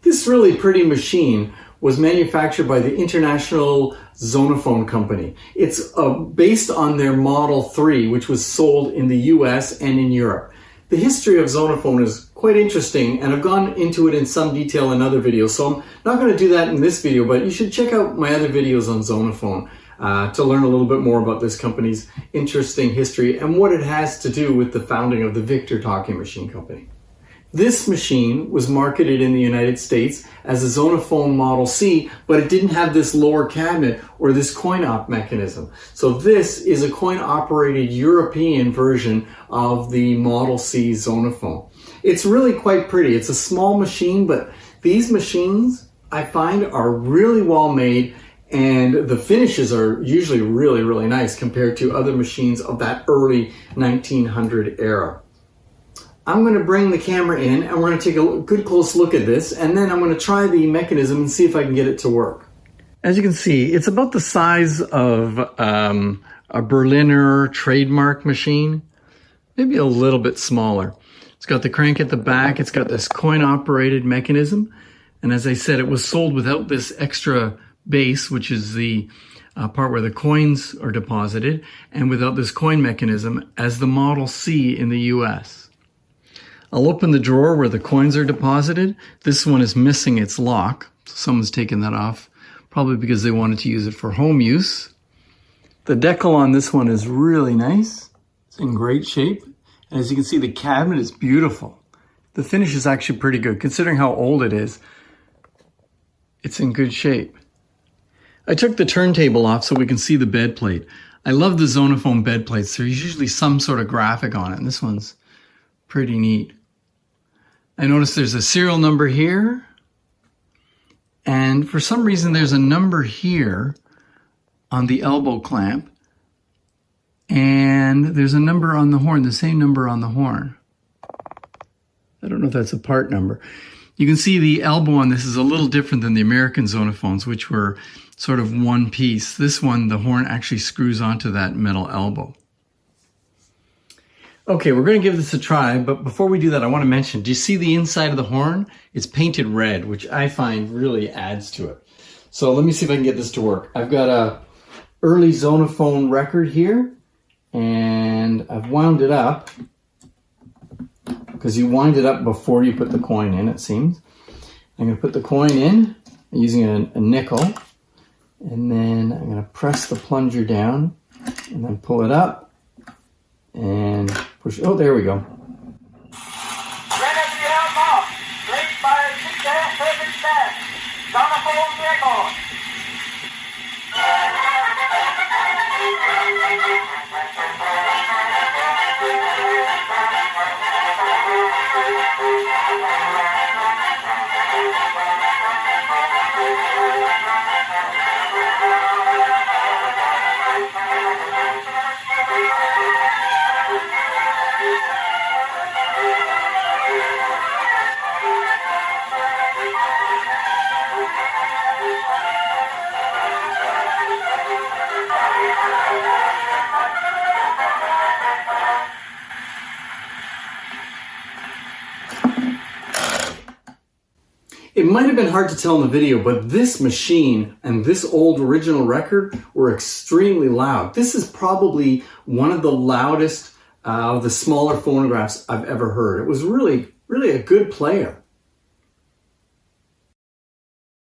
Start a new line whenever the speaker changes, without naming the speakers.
This really pretty machine was manufactured by the International Zonophone Company. It's based on their Model 3, which was sold in the US and in Europe. The history of Zonophone is quite interesting, and I've gone into it in some detail in other videos, so I'm not going to do that in this video, but you should check out my other videos on Zonophone to learn a little bit more about this company's interesting history and what it has to do with the founding of the Victor Talking Machine Company. This machine was marketed in the United States as a Zonophone Model C, but it didn't have this lower cabinet or this coin-op mechanism. So this is a coin-operated European version of the Model C Zonophone. It's really quite pretty. It's a small machine, but these machines I find are really well made, and the finishes are usually really, really nice compared to other machines of that early 1900 era. I'm going to bring the camera in and we're going to take a good close look at this, and then I'm going to try the mechanism and see if I can get it to work. As you can see, it's about the size of a Berliner trademark machine, maybe a little bit smaller. It's got the crank at the back, it's got this coin-operated mechanism, and as I said, it was sold without this extra base, which is the part where the coins are deposited, and without this coin mechanism as the Model C in the US. I'll open the drawer where the coins are deposited. This one is missing its lock, so someone's taken that off, probably because they wanted to use it for home use. The decal on this one is really nice. It's in great shape. And as you can see, the cabinet is beautiful. The finish is actually pretty good. Considering how old it is, it's in good shape. I took the turntable off so we can see the bed plate. I love the Zonophone bed plates. There's usually some sort of graphic on it, and this one's pretty neat. I noticed there's a serial number here, and for some reason there's a number here on the elbow clamp, and there's a number on the horn, the same number on the horn. I don't know if that's a part number. You can see the elbow on this is a little different than the American Zonophones, which were sort of one piece. This one, the horn actually screws onto that metal elbow. Okay, we're going to give this a try, but before we do that, I want to mention, do you see the inside of the horn? It's painted red, which I find really adds to it. So let me see if I can get this to work. I've got a early Zonophone record here, and I've wound it up, because you wind it up before you put the coin in, it seems. I'm going to put the coin in using a nickel, and then I'm going to press the plunger down, and then pull it up, and push. Oh, there we go. It might have been hard to tell in the video, but this machine and this old original record were extremely loud. This is probably one of the loudest of the smaller phonographs I've ever heard. It was really a good player.